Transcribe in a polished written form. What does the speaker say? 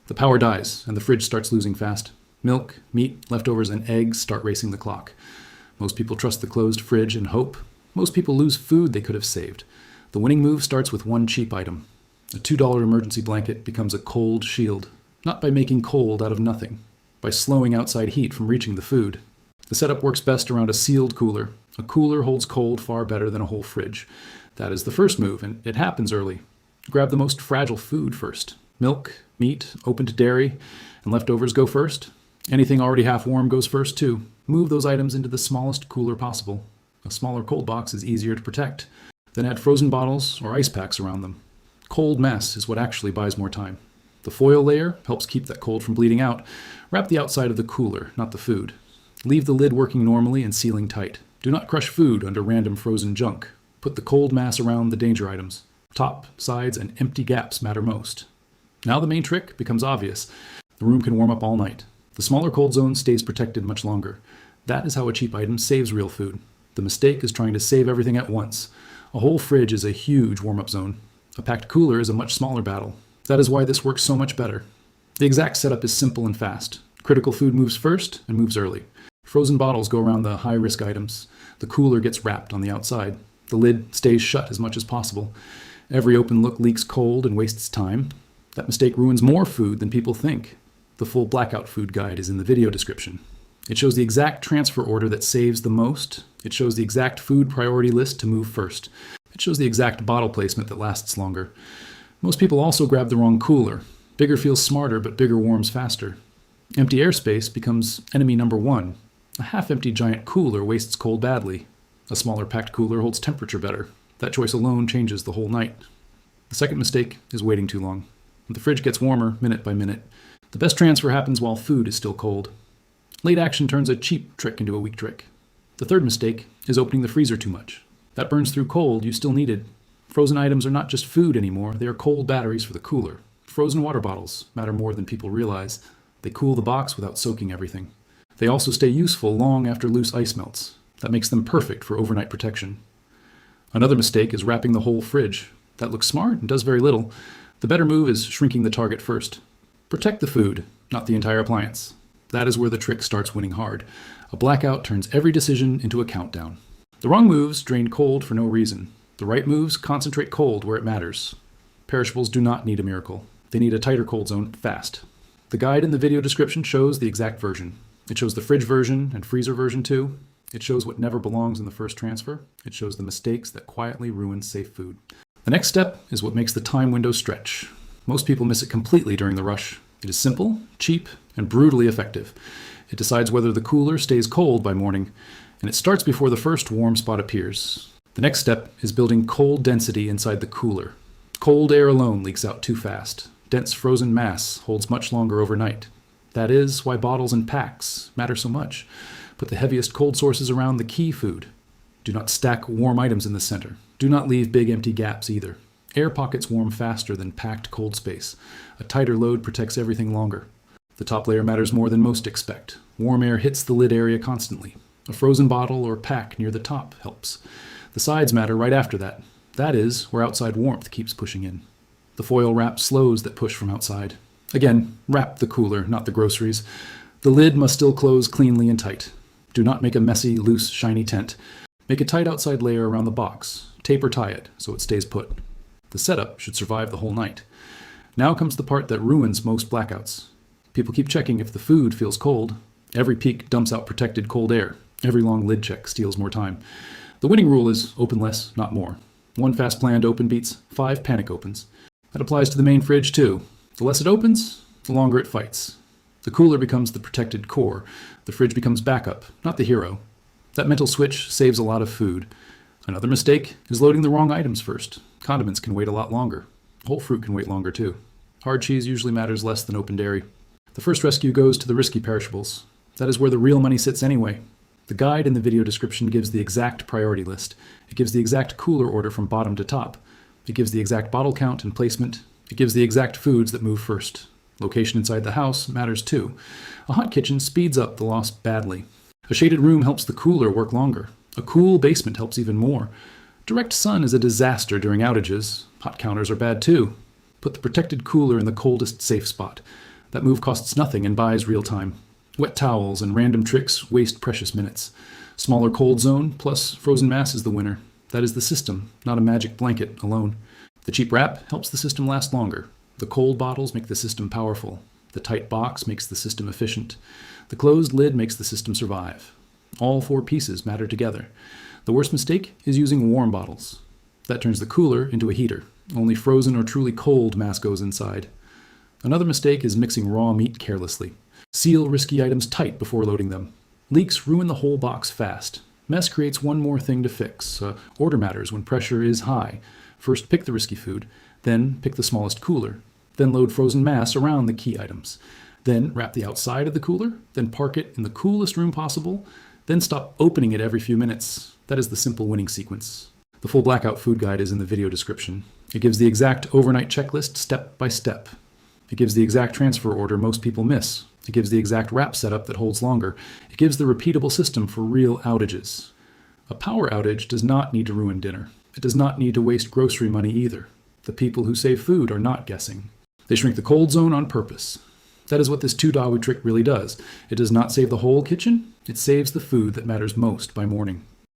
The power dies, and the fridge starts losing fast. Milk, meat, leftovers, and eggs start racing the clock. Most people trust the closed fridge and hope. Most people lose food they could have saved. The winning move starts with one cheap item. A $2 emergency blanket becomes a cold shield, not by making cold out of nothing, by slowing outside heat from reaching the food. The setup works best around a sealed cooler. A cooler holds cold far better than a whole fridge. That is the first move, and it happens early. Grab the most fragile food first. Milk, meat, opened dairy, and leftovers go first. Anything already half warm goes first too. Move those items into the smallest cooler possible. A smaller cold box is easier to protect. Then add frozen bottles or ice packs around them. Cold mess is what actually buys more time. The foil layer helps keep that cold from bleeding out. Wrap the outside of the cooler, not the food. Leave the lid working normally and sealing tight. Do not crush food under random frozen junk. Put the cold mass around the danger items. Top, sides, and empty gaps matter most. Now the main trick becomes obvious. The room can warm up all night. The smaller cold zone stays protected much longer. That is how a cheap item saves real food. The mistake is trying to save everything at once. A whole fridge is a huge warm-up zone. A packed cooler is a much smaller battle. That is why this works so much better. The exact setup is simple and fast. Critical food moves first and moves early. Frozen bottles go around the high-risk items. The cooler gets wrapped on the outside. The lid stays shut as much as possible. Every open look leaks cold and wastes time. That mistake ruins more food than people think. The full Blackout food guide is in the video description. It shows the exact transfer order that saves the most. It shows the exact food priority list to move first. It shows the exact bottle placement that lasts longer. Most people also grab the wrong cooler. Bigger feels smarter, but bigger warms faster. Empty airspace becomes enemy number one. A half-empty giant cooler wastes cold badly. A smaller packed cooler holds temperature better. That choice alone changes the whole night. The second mistake is waiting too long. The fridge gets warmer minute by minute. The best transfer happens while food is still cold. Late action turns a cheap trick into a weak trick. The third mistake is opening the freezer too much. That burns through cold you still needed. Frozen items are not just food anymore, they are cold batteries for the cooler. Frozen water bottles matter more than people realize. They cool the box without soaking everything. They also stay useful long after loose ice melts. That makes them perfect for overnight protection. Another mistake is wrapping the whole fridge. That looks smart and does very little. The better move is shrinking the target first. Protect the food, not the entire appliance. That is where the trick starts winning hard. A blackout turns every decision into a countdown. The wrong moves drain cold for no reason. The right moves concentrate cold where it matters. Perishables do not need a miracle. They need a tighter cold zone fast. The guide in the video description shows the exact version. It shows the fridge version and freezer version too. It shows what never belongs in the first transfer. It shows the mistakes that quietly ruin safe food. The next step is what makes the time window stretch. Most people miss it completely during the rush. It is simple, cheap, and brutally effective. It decides whether the cooler stays cold by morning, and it starts before the first warm spot appears. The next step is building cold density inside the cooler. Cold air alone leaks out too fast. Dense frozen mass holds much longer overnight. That is why bottles and packs matter so much. Put the heaviest cold sources around the key food. Do not stack warm items in the center. Do not leave big empty gaps either. Air pockets warm faster than packed cold space. A tighter load protects everything longer. The top layer matters more than most expect. Warm air hits the lid area constantly. A frozen bottle or pack near the top helps. The sides matter right after that. That is where outside warmth keeps pushing in. The foil wrap slows that push from outside. Again, wrap the cooler, not the groceries. The lid must still close cleanly and tight. Do not make a messy, loose, shiny tent. Make a tight outside layer around the box. Tape or tie it so it stays put. The setup should survive the whole night. Now comes the part that ruins most blackouts. People keep checking if the food feels cold. Every peek dumps out protected cold air. Every long lid check steals more time. The winning rule is open less, not more. One fast planned open beats 5 panic opens. That applies to the main fridge too. The less it opens, the longer it fights. The cooler becomes the protected core. The fridge becomes backup, not the hero. That mental switch saves a lot of food. Another mistake is loading the wrong items first. Condiments can wait a lot longer. Whole fruit can wait longer too. Hard cheese usually matters less than open dairy. The first rescue goes to the risky perishables. That is where the real money sits anyway. The guide in the video description gives the exact priority list. It gives the exact cooler order from bottom to top. It gives the exact bottle count and placement. It gives the exact foods that move first. Location inside the house matters too. A hot kitchen speeds up the loss badly. A shaded room helps the cooler work longer. A cool basement helps even more. Direct sun is a disaster during outages. Hot counters are bad too. Put the protected cooler in the coldest safe spot. That move costs nothing and buys real time. Wet towels and random tricks waste precious minutes. Smaller cold zone plus frozen mass is the winner. That is the system, not a magic blanket alone. The cheap wrap helps the system last longer. The cold bottles make the system powerful. The tight box makes the system efficient. The closed lid makes the system survive. All four pieces matter together. The worst mistake is using warm bottles. That turns the cooler into a heater. Only frozen or truly cold mass goes inside. Another mistake is mixing raw meat carelessly. Seal risky items tight before loading them. Leaks ruin the whole box fast. Mess creates one more thing to fix. Order matters when pressure is high. First pick the risky food, then pick the smallest cooler. Then load frozen mass around the key items. Then wrap the outside of the cooler, then park it in the coolest room possible, then stop opening it every few minutes. That is the simple winning sequence. The full Blackout food guide is in the video description. It gives the exact overnight checklist step by step. It gives the exact transfer order most people miss. It gives the exact wrap setup that holds longer. It gives the repeatable system for real outages. A power outage does not need to ruin dinner. It does not need to waste grocery money either. The people who save food are not guessing. They shrink the cold zone on purpose. That is what this 2 Dawi trick really does. It does not save the whole kitchen. It saves the food that matters most by morning.